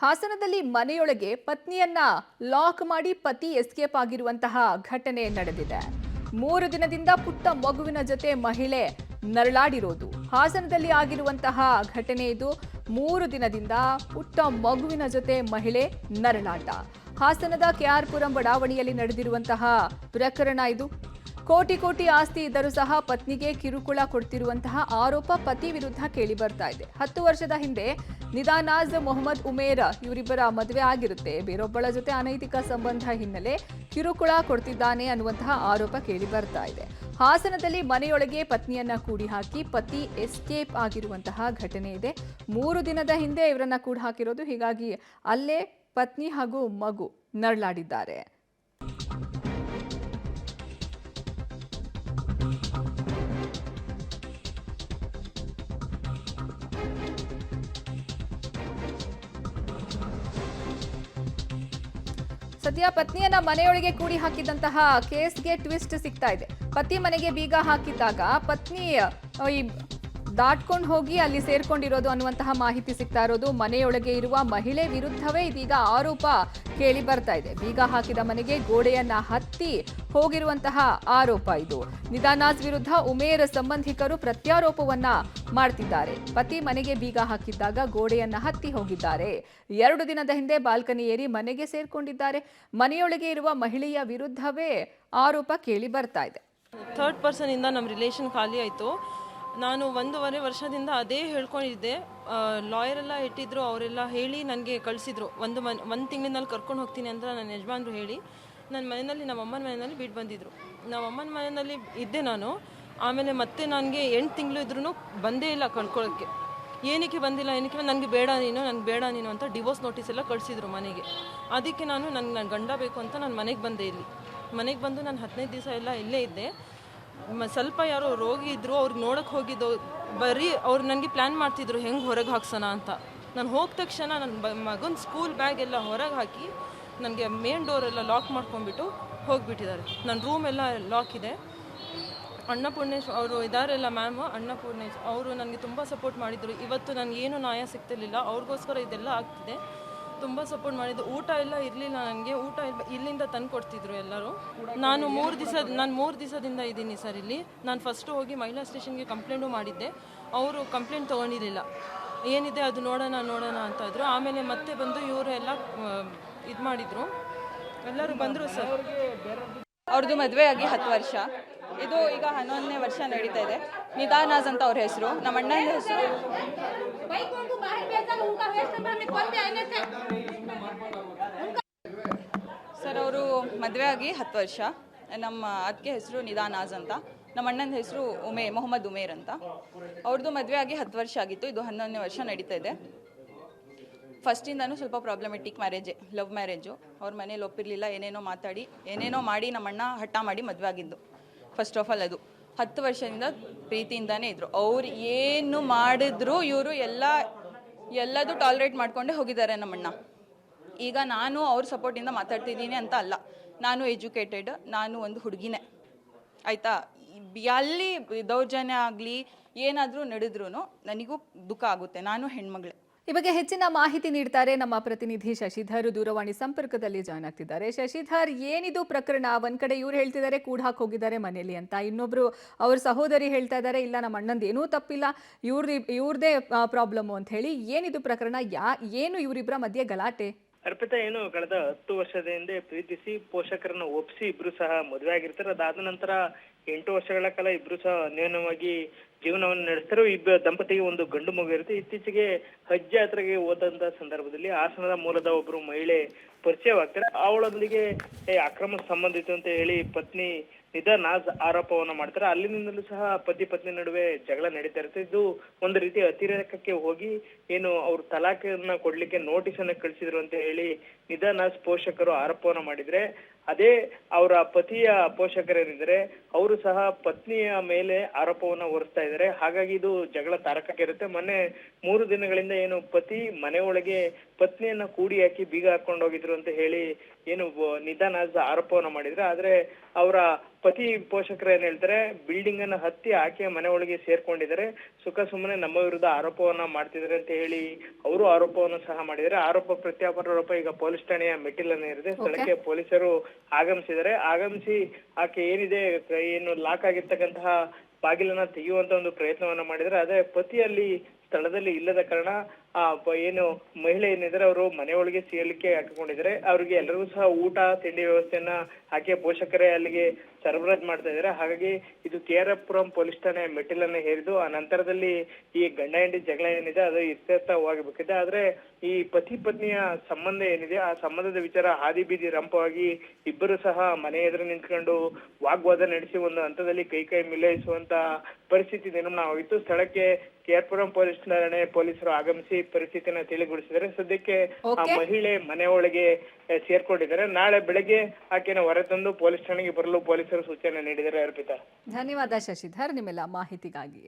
ಹಾಸನದಲ್ಲಿ ಮನೆಯೊಳಗೆ ಪತ್ನಿಯನ್ನ ಲಾಕ್ ಮಾಡಿ ಪತಿ ಎಸ್ಕೇಪ್ ಆಗಿರುವಂತಹ ಘಟನೆ ನಡೆದಿದೆ. 3 ದಿನದಿಂದ ಪುಟ್ಟ ಮಗುವಿನ ಜೊತೆ ಮಹಿಳೆ ನರಳಾಡಿರೋದು ಹಾಸನದಲ್ಲಿ ಆಗಿರುವಂತಹ ಘಟನೆ ಇದು. 3 ದಿನದಿಂದ ಪುಟ್ಟ ಮಗುವಿನ ಜೊತೆ ಮಹಿಳೆ ನರಳಾಟ. ಹಾಸನದ ಕೆಆರ್ ಪುರಂ ಬಡಾವಣೆಯಲ್ಲಿ ನಡೆದಿರುವಂತಹ ಪ್ರಕರಣ ಇದು. ಕೋಟಿ ಆಸ್ತಿ ಇದ್ದರೂ ಸಹ ಪತ್ನಿಗೆ ಕಿರುಕುಳ ಕೊಡ್ತಿರುವಂತಹ ಆರೋಪ ಪತಿ ವಿರುದ್ಧ ಕೇಳಿ ಬರ್ತಾ ಇದೆ. 10 ವರ್ಷದ ಹಿಂದೆ ನಿದಾನಾಜ್ ಮೊಹಮ್ಮದ್ ಉಮೇರ್ ಇವರಿಬ್ಬರ ಮದುವೆ ಆಗಿರುತ್ತೆ. ಬೇರೊಬ್ಬಳ ಜೊತೆ ಅನೈತಿಕ ಸಂಬಂಧ ಹಿನ್ನೆಲೆ ಕಿರುಕುಳ ಕೊಡ್ತಿದ್ದಾನೆ ಅನ್ನುವಂತಹ ಆರೋಪ ಕೇಳಿ ಬರ್ತಾ ಇದೆ. ಹಾಸನದಲ್ಲಿ ಮನೆಯೊಳಗೆ ಪತ್ನಿಯನ್ನ ಕೂಡಿ ಹಾಕಿ ಪತಿ ಎಸ್ಕೇಪ್ ಆಗಿರುವಂತಹ ಘಟನೆ ಇದೆ. 3 ದಿನದ ಹಿಂದೆ ಇವರನ್ನ ಕೂಡಿ ಹಾಕಿರೋದು. ಹೀಗಾಗಿ ಅಲ್ಲೇ ಪತ್ನಿ ಹಾಗೂ ಮಗು ನರಳಾಡಿದ್ದಾರೆ. ಸದ್ಯ ಪತ್ನಿಯನ್ನ ಮನೆಯೊಳಗೆ ಕೂಡಿ ಹಾಕಿದಂತಹ ಕೇಸ್ಗೆ ಟ್ವಿಸ್ಟ್ ಸಿಗ್ತಾ ಇದೆ. ಪತಿ ಮನೆಗೆ ಬೀಗ ಹಾಕಿದ್ದಾಗ ಪತ್ನಿ ದಾಟ್ಕೊಂಡು ಹೋಗಿ ಅಲ್ಲಿ ಸೇರ್ಕೊಂಡಿರೋದು ಅನ್ನುವಂತಹ ಮಾಹಿತಿ ಸಿಗ್ತಾ ಇರೋದು. ಮನೆಯೊಳಗೆ ಇರುವ ಮಹಿಳೆ ವಿರುದ್ಧವೇ ಇದೀಗ ಆರೋಪ ಕೇಳಿ ಬರ್ತಾ ಇದೆ. ಬೀಗ ಹಾಕಿದ ಮನೆಗೆ ಗೋಡೆಯನ್ನ ಹತ್ತಿ ಹೋಗಿರುವಂತಹ ಆರೋಪ ಇದು. ನಿದಾನಾಜ್ ವಿರುದ್ಧ ಉಮೇರ್ ಸಂಬಂಧಿಕರು ಪ್ರತ್ಯಾರೋಪವನ್ನ ಮಾಡ್ತಿದ್ದಾರೆ. ಪತಿ ಮನೆಗೆ ಬೀಗ ಹಾಕಿದ್ದಾಗ ಗೋಡೆಯನ್ನ ಹತ್ತಿ ಹೋಗಿದ್ದಾರೆ. 2 ದಿನದ ಹಿಂದೆ ಬಾಲ್ಕನಿ ಏರಿ ಮನೆಗೆ ಸೇರ್ಕೊಂಡಿದ್ದಾರೆ. ಮನೆಯೊಳಗೆ ಇರುವ ಮಹಿಳೆಯ ವಿರುದ್ಧವೇ ಆರೋಪ ಕೇಳಿ ಬರ್ತಾ ಇದೆ. ಥರ್ಡ್ ಪರ್ಸನ್ ಇಂದ ನಮ್ಮ ರಿಲೇಷನ್ ಖಾಲಿ ಆಯಿತು. ನಾನು 1.5 ವರ್ಷದಿಂದ ಅದೇ ಹೇಳ್ಕೊಂಡಿದ್ದೆ. ಲಾಯರ್ ಎಲ್ಲ ಇಟ್ಟಿದ್ರು, ಅವರೆಲ್ಲ ಹೇಳಿ ನನಗೆ ಕಳಿಸಿದ್ರು. ಒಂದು ತಿಂಗಳಿನಲ್ಲಿ ಕರ್ಕೊಂಡು ಹೋಗ್ತೀನಿ ಅಂತ ನನ್ನ ಯಜಮಾನ್ರು ಹೇಳಿ ನನ್ನ ಮನೆಯಲ್ಲಿ, ನಮ್ಮ ಅಮ್ಮನ ಮನೆಯಲ್ಲಿ ಬಿಟ್ಟು ಬಂದಿದ್ರು. ನಮ್ಮ ಅಮ್ಮನ ಮನೆಯಲ್ಲಿ ಇದ್ದೆ ನಾನು. ಆಮೇಲೆ ಮತ್ತೆ ನನಗೆ 8 ತಿಂಗಳು ಇದ್ರೂ ಬಂದೇ ಇಲ್ಲ ಕಳ್ಕೊಳ್ಳೋಕ್ಕೆ. ಏನಕ್ಕೆ ಬಂದಿಲ್ಲ, ನನಗೆ ಬೇಡ ನೀನು ಅಂತ ಡಿವೋರ್ಸ್ ನೋಟಿಸ್ ಎಲ್ಲ ಕಳಿಸಿದ್ರು ಮನೆಗೆ. ಅದಕ್ಕೆ ನನ್ನ ಗಂಡ ಬೇಕು ಅಂತ ನಾನು ಮನೆಗೆ ಬಂದೆ. ಮನೆಗೆ ಬಂದು ನಾನು 15 ದಿವಸ ಎಲ್ಲ ಇಲ್ಲೇ ಇದ್ದೆ. ಸ್ವಲ್ಪ ಯಾರೋ ರೋಗಿ ಇದ್ದರು, ಅವ್ರಿಗೆ ನೋಡೋಕ್ಕೆ ಹೋಗಿದ್ದು. ಬರೀ ಅವ್ರು ನನಗೆ ಪ್ಲ್ಯಾನ್ ಮಾಡ್ತಿದ್ರು ಹೆಂಗೆ ಹೊರಗೆ ಹಾಕ್ಸೋಣ ಅಂತ. ನಾನು ಹೋದ ತಕ್ಷಣ ನನ್ನ ಮಗನ ಸ್ಕೂಲ್ ಬ್ಯಾಗ್ ಎಲ್ಲ ಹೊರಗೆ ಹಾಕಿ ನನಗೆ ಮೇನ್ ಡೋರೆಲ್ಲ ಲಾಕ್ ಮಾಡ್ಕೊಂಡ್ಬಿಟ್ಟು ಹೋಗಿಬಿಟ್ಟಿದ್ದಾರೆ. ನನ್ನ ರೂಮ್ ಎಲ್ಲ ಲಾಕ್ ಇದೆ. ಅನ್ನಪೂರ್ಣೇಶ್ ಅವರು ಇದ್ದಾರೆಲ್ಲ ಮ್ಯಾಮ್, ಅನ್ನಪೂರ್ಣೇಶ್ ಅವರು ನನಗೆ ತುಂಬ ಸಪೋರ್ಟ್ ಮಾಡಿದರು. ಇವತ್ತು ನನಗೇನು ನ್ಯಾಯ ಸಿಗ್ತಿರ್ಲಿಲ್ಲ, ಅವ್ರಿಗೋಸ್ಕರ ಇದೆಲ್ಲ ಆಗ್ತಿದೆ. ತುಂಬ ಸಪೋರ್ಟ್ ಮಾಡಿದ್ದು. ಊಟ ಎಲ್ಲ ಇರಲಿಲ್ಲ ನನಗೆ. ಊಟ ಇಲ್ಲಿಂದ ತಂದು ಕೊಡ್ತಿದ್ರು ಎಲ್ಲರೂ. ನಾನು 3 ದಿವಸದಿಂದ ಇದ್ದೀನಿ ಸರ್ ಇಲ್ಲಿ. ನಾನು ಫಸ್ಟು ಹೋಗಿ ಮಹಿಳಾ ಸ್ಟೇಷನ್ಗೆ ಕಂಪ್ಲೇಂಟು ಮಾಡಿದ್ದೆ. ಅವರು ಕಂಪ್ಲೇಂಟ್ ತೊಗೊಂಡಿರಲಿಲ್ಲ. ಏನಿದೆ ಅದು ನೋಡೋಣ ಅಂತ ಇದ್ರು. ಆಮೇಲೆ ಮತ್ತೆ ಬಂದು ಇವರು ಎಲ್ಲ ಇದು ಮಾಡಿದರು. ಎಲ್ಲರೂ ಬಂದರು ಸರ್. ಅವ್ರದ್ದು ಮದುವೆ ಆಗಿ 10 ವರ್ಷ. ಇದು ಈಗ 11ನೇ ವರ್ಷ ನಡೀತಾ ಇದೆ. ನಿದಾನಾಜ್ ಅಂತ ಅವ್ರ ಹೆಸರು. ನಮ್ಮ ಅಣ್ಣನ ಹೆಸರು ಸರ್. ಅವರು ಮದುವೆ ಆಗಿ 10 ವರ್ಷ. ನಮ್ಮ ಅದಕ್ಕೆ ಹೆಸರು ನಿದಾನಾಜ್ ಅಂತ. ನಮ್ಮ ಅಣ್ಣನ ಹೆಸರು ಮೊಹಮ್ಮದ್ ಉಮೇರ್ ಅಂತ. ಅವ್ರದ್ದು ಮದುವೆ ಆಗಿ 10 ವರ್ಷ ಆಗಿತ್ತು. ಇದು 11ನೇ ವರ್ಷ ನಡೀತಾ ಇದೆ. ಫಸ್ಟಿಂದನೂ ಸ್ವಲ್ಪ ಪ್ರಾಬ್ಲಮೆಟಿಕ್ ಲವ್ ಮ್ಯಾರೇಜು. ಅವ್ರ ಮನೇಲಿ ಒಪ್ಪಿರಲಿಲ್ಲ. ಏನೇನೋ ಮಾಡಿ ನಮ್ಮಣ್ಣ ಹಠ ಮಾಡಿ ಮದುವೆ ಆಗಿದ್ದು. ಫಸ್ಟ್ ಆಫ್ ಆಲ್ ಅದು 10 ವರ್ಷದಿಂದ ಪ್ರೀತಿಯಿಂದಾನೇ ಇದ್ರು. ಅವ್ರು ಏನು ಮಾಡಿದ್ರು ಇವರು ಎಲ್ಲದೂ ಟಾಲರೇಟ್ ಮಾಡ್ಕೊಂಡೇ ಹೋಗಿದ್ದಾರೆ ನಮ್ಮಣ್ಣ. ಈಗ ನಾನು ಅವ್ರ ಸಪೋರ್ಟಿಂದ ಮಾತಾಡ್ತಿದ್ದೀನಿ ಅಂತ ಅಲ್ಲ. ನಾನು ಎಜುಕೇಟೆಡ್, ನಾನು ಒಂದು ಹುಡುಗಿನೇ ಆಯಿತಾ. ಅಲ್ಲಿ ದೌರ್ಜನ್ಯ ಆಗಲಿ ಏನಾದರೂ ನಡೆದ್ರೂ ನನಗೂ ದುಃಖ ಆಗುತ್ತೆ. ನಾನು ಹೆಣ್ಮಗಳೇ. ಈ ಬಗ್ಗೆ ಹೆಚ್ಚಿನ ಮಾಹಿತಿ ನೀಡ್ತಾರೆ ನಮ್ಮ ಪ್ರತಿನಿಧಿ ಶಶಿಧರ್. ದೂರವಾಣಿ ಸಂಪರ್ಕದಲ್ಲಿ ಜಾಯ್ನ್ ಆಗ್ತಿದ್ದಾರೆ. ಶಶಿಧರ್, ಏನಿದು ಪ್ರಕರಣ? ಒಂದ್ ಕಡೆ ಇವ್ರು ಹೇಳ್ತಿದ್ದಾರೆ ಕೂಡ್ ಹಾಕಿ ಹೋಗಿದ್ದಾರೆ ಮನೆಯಲ್ಲಿ ಅಂತ, ಇನ್ನೊಬ್ರು ಅವ್ರ ಸಹೋದರಿ ಹೇಳ್ತಾ ಇದ್ದಾರೆ ಇಲ್ಲ ನಮ್ಮ ಅಣ್ಣಂದು ಏನೂ ತಪ್ಪಿಲ್ಲ, ಇವ್ರದೇ ಪ್ರಾಬ್ಲಮ್ ಅಂತ ಹೇಳಿ. ಏನಿದು ಪ್ರಕರಣ? ಏನು ಇವರಿಬ್ಬರ ಮಧ್ಯೆ ಗಲಾಟೆ? ಅರ್ಪಿತಾ, ಏನು ಕಳೆದ 10 ವರ್ಷದ ಹಿಂದೆ ಪ್ರೀತಿಸಿ ಪೋಷಕರನ್ನ ಒಪ್ಪಿಸಿ ಇಬ್ರು ಸಹ ಮದುವೆ ಆಗಿರ್ತಾರೆ. ಅದಾದ ನಂತರ 8 ವರ್ಷಗಳ ಕಾಲ ಇಬ್ರು ಸಹ ಅನ್ಯೋನ್ಯವಾಗಿ ಜೀವನವನ್ನು ನಡೆಸ್ತಾರೆ. ದಂಪತಿಗೆ ಒಂದು ಗಂಡು ಮಗು ಇರುತ್ತೆ. ಇತ್ತೀಚೆಗೆ ಹಜ್ ಯಾತ್ರೆಗೆ ಹೋದಂತ ಸಂದರ್ಭದಲ್ಲಿ ಹಾಸನದ ಮೂಲದ ಒಬ್ರು ಮಹಿಳೆ ಪರಿಚಯವಾಗ್ತಾರೆ. ಅವಳೊಂದಿಗೆ ಅಕ್ರಮ ಸಂಬಂಧ ಇತ್ತು ಅಂತ ಹೇಳಿ ಪತ್ನಿ ನಿದಾನಾಜ್ ಆರೋಪವನ್ನ ಮಾಡ್ತಾರೆ. ಅಲ್ಲಿನಿಂದಲೂ ಸಹ ಪತ್ನಿ ನಡುವೆ ಜಗಳ ನಡೀತಾ ಇರುತ್ತೆ. ಇದು ಒಂದು ರೀತಿ ಅತಿರೇಕಕ್ಕೆ ಹೋಗಿ ಏನು ಅವ್ರು ತಲಾಖೆಯನ್ನ ಕೊಡ್ಲಿಕ್ಕೆ ನೋಟಿಸ್ ಅನ್ನ ಕಳಿಸಿದ್ರು ಅಂತ ಹೇಳಿ ನಿದಾನಾಜ್ ಪೋಷಕರು ಆರೋಪವನ್ನ ಮಾಡಿದ್ರೆ, ಅದೇ ಅವರ ಪತಿಯ ಪೋಷಕರೇನಿದ್ದಾರೆ ಅವರು ಸಹ ಪತ್ನಿಯ ಮೇಲೆ ಆರೋಪವನ್ನ ಹೊರಿಸ್ತಾ ಇದ್ದಾರೆ. ಹಾಗಾಗಿ ಇದು ಜಗಳ ತಾರಕಕ್ಕೆ ಇರುತ್ತೆ. ಮೊನ್ನೆ 3 ದಿನಗಳಿಂದ ಏನು ಪತಿ ಮನೆ ಒಳಗೆ ಪತ್ನಿಯನ್ನ ಕೂಡಿ ಹಾಕಿ ಬೀಗ ಹಾಕೊಂಡು ಹೋಗಿದ್ರು ಅಂತ ಹೇಳಿ ಏನು ನಿಧಾನಾಜ್ ಆರೋಪವನ್ನ ಮಾಡಿದ್ರೆ, ಆದ್ರೆ ಅವರ ಪತಿ ಪೋಷಕರು ಏನ್ ಹೇಳ್ತಾರೆ, ಬಿಲ್ಡಿಂಗ್ ಅನ್ನ ಹತ್ತಿ ಆಕೆಯ ಮನೆ ಒಳಗೆ ಸೇರ್ಕೊಂಡಿದ್ದಾರೆ, ಸುಖ ಸುಮ್ಮನೆ ನಮ್ಮ ವಿರುದ್ಧ ಆರೋಪವನ್ನ ಮಾಡ್ತಿದ್ದಾರೆ ಅಂತ ಹೇಳಿ ಅವರು ಆರೋಪವನ್ನು ಸಹ ಮಾಡಿದ್ದಾರೆ. ಆರೋಪ ಪ್ರತ್ಯಾರೋಪ ಈಗ ಪೊಲೀಸ್ ಠಾಣೆಯ ಮೆಟ್ಟಿಲನ್ನ ಇರಿದೆ. ಸ್ಥಳಕ್ಕೆ ಪೊಲೀಸರು ಆಗಮಿಸಿದ್ದಾರೆ. ಆಗಮಿಸಿ ಆಕೆ ಏನಿದೆ ಏನು ಲಾಕ್ ಆಗಿರ್ತಕ್ಕಂತಹ ಬಾಗಿಲನ್ನ ತೆಗೆಯುವಂತ ಒಂದು ಪ್ರಯತ್ನವನ್ನ ಮಾಡಿದ್ರೆ, ಅದೇ ಪತಿಯಲ್ಲಿ ಸ್ಥಳದಲ್ಲಿ ಇಲ್ಲದ ಕಾರಣ ಏನು ಮಹಿಳೆ ಏನಿದ್ದಾರೆ ಅವರು ಮನೆಯೊಳಗೆ ಸೇರ್ಲಿಕ್ಕೆ ಹಾಕಿಕೊಂಡಿದ್ದಾರೆ. ಅವ್ರಿಗೆ ಎಲ್ಲರಿಗೂ ಸಹ ಊಟ ತಿಂಡಿ ವ್ಯವಸ್ಥೆಯನ್ನ ಆಕೆಯ ಪೋಷಕರೇ ಅಲ್ಲಿಗೆ ಸರಬರಾಜು ಮಾಡ್ತಾ ಇದ್ದಾರೆ. ಹಾಗಾಗಿ ಇದು KRF ಪುರಂ ಪೊಲೀಸ್ ಠಾಣೆ ಮೆಟ್ಟಿಲನ್ನ ಹೇರಿದ್ದು ಆ ನಂತರದಲ್ಲಿ ಈ ಗಂಡ ಹೆಂಡತಿ ಜಗಳ ಏನಿದೆ ಅದು ಇತ್ಯರ್ಥವಾಗಬೇಕಿದೆ. ಆದ್ರೆ ಈ ಪತಿ ಪತ್ನಿಯ ಸಂಬಂಧ ಏನಿದೆ ಆ ಸಂಬಂಧದ ವಿಚಾರ ಹಾದಿ ಬೀದಿ ರಂಪವಾಗಿ ಇಬ್ಬರು ಸಹ ಮನೆ ಎದುರು ನಿಂತ್ಕೊಂಡು ವಾಗ್ವಾದ ನಡೆಸಿ ಒಂದು ಹಂತದಲ್ಲಿ ಕೈ ಮಿಲಾಯಿಸುವಂತ ಪರಿಸ್ಥಿತಿ ನಿರ್ಮಾಣವಾಗಿತ್ತು. ಸ್ಥಳಕ್ಕೆ KRF ಪುರಂ ಪೊಲೀಸ್ ಠಾಣೆ ಪೊಲೀಸರು ಆಗಮಿಸಿ ಪರಿಸ್ಥಿತಿಯನ್ನ ತಿಳಿಗೊಳಿಸಿದ್ದಾರೆ. ಸದ್ಯಕ್ಕೆ ಆ ಮಹಿಳೆ ಮನೆ ಒಳಗೆ ಸೇರ್ಕೊಂಡಿದ್ದಾರೆ. ನಾಳೆ ಬೆಳಗ್ಗೆ ಆಕೆನ ಹೊರತಂದು ಪೊಲೀಸ್ ಠಾಣೆಗೆ ಬರಲು ಪೊಲೀಸರು ಸೂಚನೆ ನೀಡಿದ್ದಾರೆ. ಅರ್ಪಿತಾ, ಧನ್ಯವಾದ ಶಶಿಧರ್ ನಿಮ್ಮೆಲ್ಲ ಮಾಹಿತಿಗಾಗಿ.